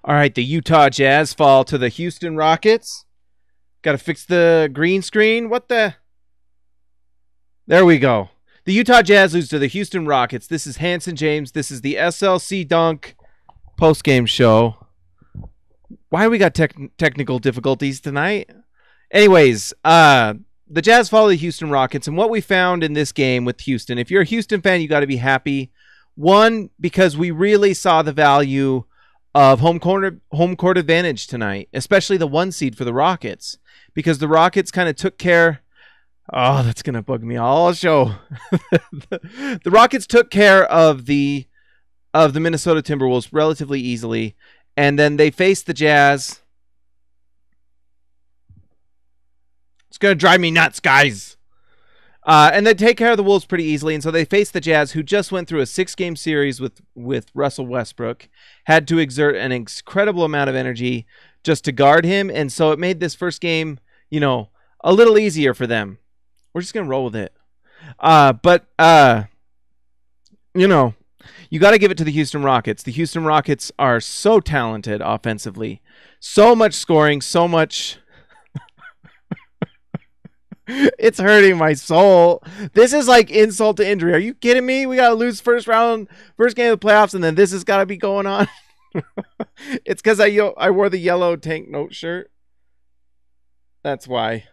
All right, the Utah Jazz fall to the Houston Rockets. Got to fix the green screen. What the? There we go. The Utah Jazz lose to the Houston Rockets. This is Hanson James. This is the SLC Dunk post-game show. Why we got technical difficulties tonight? Anyways, the Jazz follow the Houston Rockets, and what we found in this game with Houston, if you're a Houston fan, you got to be happy. One, because we really saw the value of home court advantage tonight, especially the 1 seed for the Rockets, because the Rockets kind of took care. Oh, that's gonna bug me all show. The Rockets took care of the Minnesota Timberwolves relatively easily, and then they faced the Jazz. It's gonna drive me nuts, guys. And they take care of the Wolves pretty easily, and so they faced the Jazz, who just went through a 6-game series with Russell Westbrook, had to exert an incredible amount of energy just to guard him, and so it made this first game, a little easier for them. We're just gonna roll with it. But you got to give it to the Houston Rockets. The Houston Rockets are so talented offensively, so much scoring, so much. It's hurting my soul. This is like insult to injury. Are you kidding me? We got to lose first game of the playoffs, and then this has got to be going on. It's because I wore the yellow tank note shirt. That's why.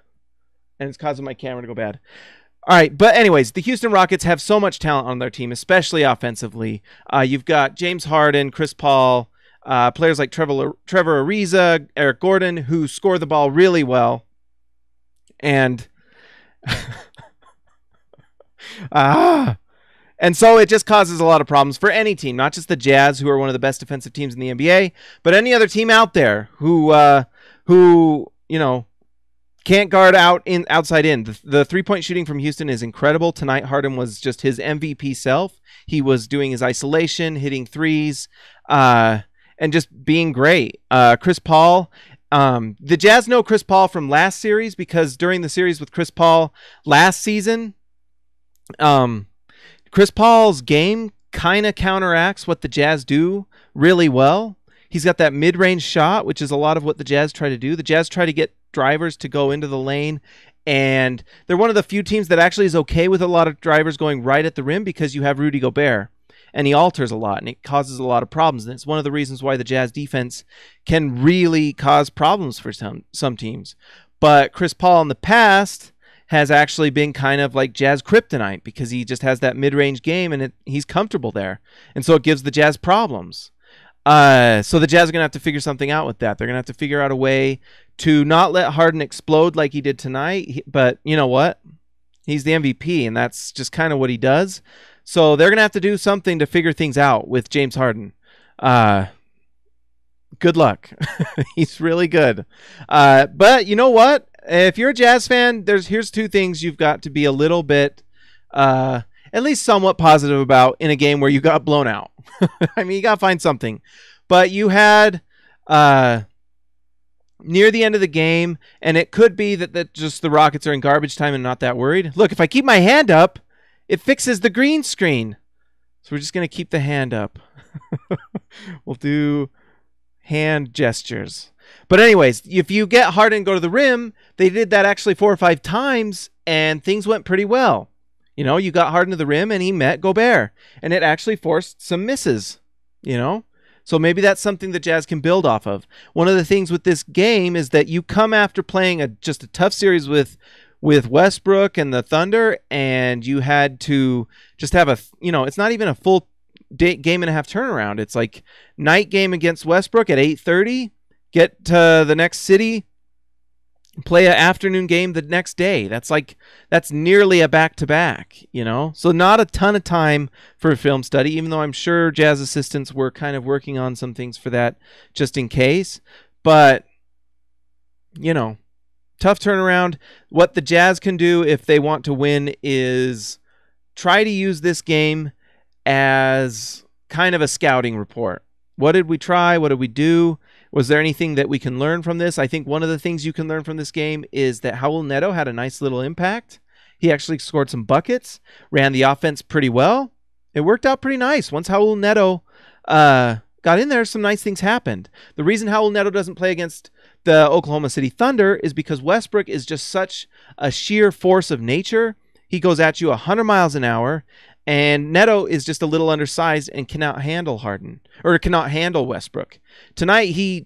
And it's causing my camera to go bad. All right, but anyways, the Houston Rockets have so much talent on their team, especially offensively. You've got James Harden, Chris Paul, players like Trevor Ariza, Eric Gordon, who score the ball really well. And and so it just causes a lot of problems for any team, not just the Jazz, who are one of the best defensive teams in the NBA, but any other team out there who can't guard outside in. The 3-point shooting from Houston is incredible. Tonight, Harden was just his MVP self. He was doing his isolation, hitting threes, and just being great. Chris Paul. The Jazz know Chris Paul from last series, because during the series with Chris Paul last season, Chris Paul's game kind of counteracts what the Jazz do really well. He's got that mid-range shot, which is a lot of what the Jazz try to do. The Jazz try to get drivers to go into the lane, and they're one of the few teams that actually is okay with a lot of drivers going right at the rim, because you have Rudy Gobert. And he alters a lot, and it causes a lot of problems. And it's one of the reasons why the Jazz defense can really cause problems for some teams. But Chris Paul in the past has actually been kind of like Jazz kryptonite, because he just has that mid-range game, and he's comfortable there. And so it gives the Jazz problems. So the Jazz are going to have to figure something out with that. They're going to have to figure out a way to not let Harden explode like he did tonight. But you know what? He's the MVP, and that's just kind of what he does. So they're going to have to do something to figure things out with James Harden. Good luck. He's really good. But you know what? If you're a Jazz fan, here's 2 things you've got to be a little bit, at least somewhat positive about in a game where you got blown out. I mean, you got to find something. But you had near the end of the game, and it could be that just the Rockets are in garbage time and not that worried. Look, if I keep my hand up, it fixes the green screen. So we're just going to keep the hand up. We'll do hand gestures. But anyways, if you get Harden go to the rim, they did that actually 4 or 5 times, and things went pretty well. You got Harden to the rim, and he met Gobert, and it actually forced some misses, So maybe that's something the Jazz can build off of. One of the things with this game is that you come after playing just a tough series with Westbrook and the Thunder, and you had to just have it's not even a full game and a half turnaround. It's like night game against Westbrook at 8:30, get to the next city, play an afternoon game the next day. That's nearly a back-to-back, So not a ton of time for a film study, even though I'm sure Jazz assistants were kind of working on some things for that just in case. But, tough turnaround. What the Jazz can do if they want to win is try to use this game as kind of a scouting report. What did we try? What did we do? Was there anything that we can learn from this? I think one of the things you can learn from this game is that Raul Neto had a nice little impact. He actually scored some buckets, ran the offense pretty well. It worked out pretty nice. Once Raul Neto got got in there, some nice things happened. The reason Raul Neto doesn't play against the Oklahoma City Thunder is because Westbrook is just such a sheer force of nature. He goes at you 100 miles an hour, and Neto is just a little undersized and cannot handle Harden, or cannot handle Westbrook. Tonight, it's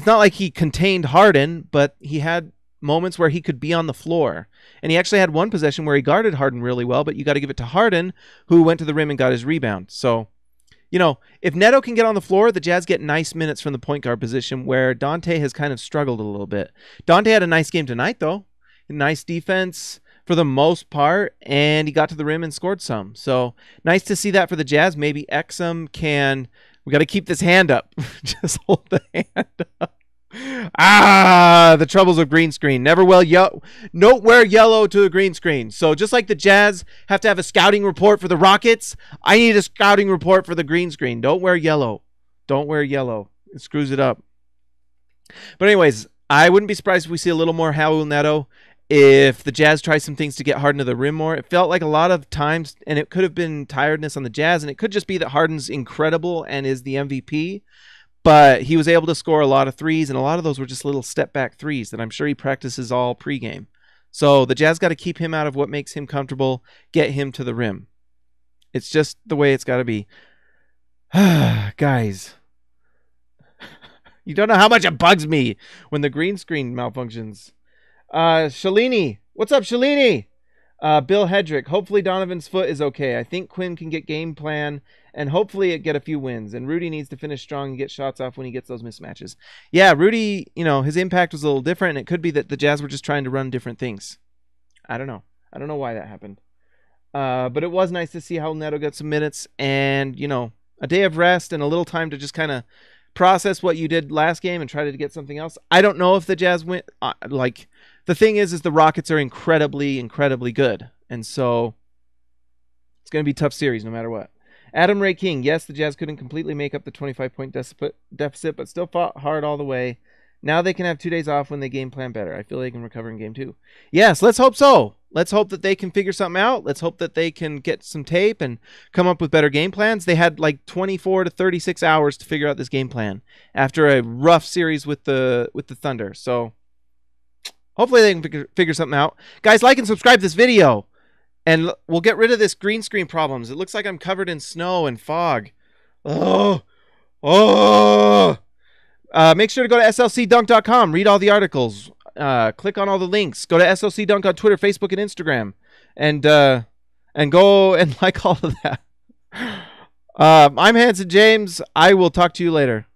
not like he contained Harden, but he had moments where he could be on the floor. And he actually had one possession where he guarded Harden really well, but you got to give it to Harden, who went to the rim and got his rebound. So, if Neto can get on the floor, the Jazz get nice minutes from the point guard position, where Dante has kind of struggled a little bit. Dante had a nice game tonight, though. Nice defense for the most part, and he got to the rim and scored some. So nice to see that for the Jazz. Maybe Exum can... We got to keep this hand up. Just hold the hand up. The troubles of green screen. Don't wear yellow to a green screen. So just like the Jazz have to have a scouting report for the Rockets, I need a scouting report for the green screen. Don't wear yellow. Don't wear yellow. It screws it up. But anyways, I wouldn't be surprised if we see a little more Raul Neto if the Jazz try some things to get Harden to the rim more. It felt like a lot of times, and it could have been tiredness on the Jazz, and it could just be that Harden's incredible and is the MVP. But he was able to score a lot of threes, and a lot of those were just little step-back threes that I'm sure he practices all pregame. So the Jazz got to keep him out of what makes him comfortable, get him to the rim. It's just the way it's got to be. Guys, you don't know how much it bugs me when the green screen malfunctions. Shalini. What's up, Shalini? Bill Hedrick. Hopefully Donovan's foot is okay. I think Quinn can get game plan and hopefully get a few wins. And Rudy needs to finish strong and get shots off when he gets those mismatches. Yeah, Rudy, his impact was a little different. And it could be that the Jazz were just trying to run different things. I don't know. I don't know why that happened. But it was nice to see how Neto got some minutes and, a day of rest and a little time to just kind of process what you did last game and try to get something else. I don't know if the Jazz win. The thing is the Rockets are incredibly, incredibly good. And so it's going to be a tough series no matter what. Adam Ray King. Yes, the Jazz couldn't completely make up the 25-point deficit, but still fought hard all the way. Now they can have 2 days off when they game plan better. I feel they can recover in game 2. Yes, let's hope so. Let's hope that they can figure something out. Let's hope that they can get some tape and come up with better game plans. They had like 24 to 36 hours to figure out this game plan after a rough series with the Thunder. So hopefully they can figure something out. Guys, like and subscribe to this video, and we'll get rid of this green screen problems. It looks like I'm covered in snow and fog. Make sure to go to slcdunk.com. Read all the articles. Click on all the links. Go to slcdunk on Twitter, Facebook, and Instagram. And go and like all of that. I'm Hanson James. I will talk to you later.